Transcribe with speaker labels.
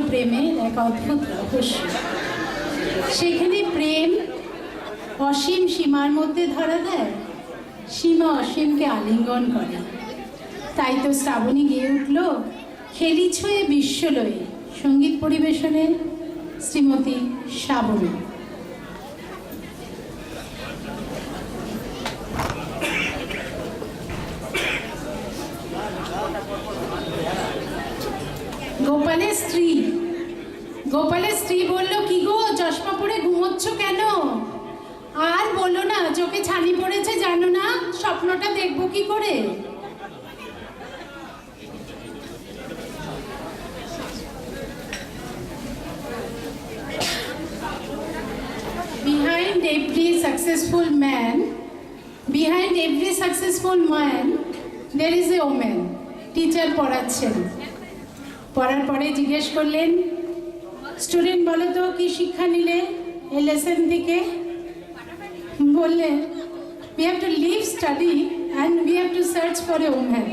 Speaker 1: প্রেমের এক অদ্ভুত রহস্য। সেখানে প্রেম অসীম সীমার মধ্যে ধরা দেয়, সীমা অসীমকে আলিঙ্গন করে। তাই তো শ্রাবণী গেয়ে উঠল খেলি ছুঁয়ে বিশ্বলয়ে, সঙ্গীত পরিবেশনে শ্রীমতী শ্রাবণী। গোপালের স্ত্রী বলল, কি গো চশমা পরে ঘুমোচ্ছ কেন? আর বললো না, চোখে ছানি পড়েছে, জানো না স্বপ্নটা দেখবো কি করে? Behind every successful man, there is a woman. Teacher পড়াচ্ছেন, পড়ার পরে জিজ্ঞেস করলেন, স্টুডেন্ট বলো তো কি শিক্ষা নিলে এই লেসন থেকে? বললেন, we have to leave study and we have to search for a woman.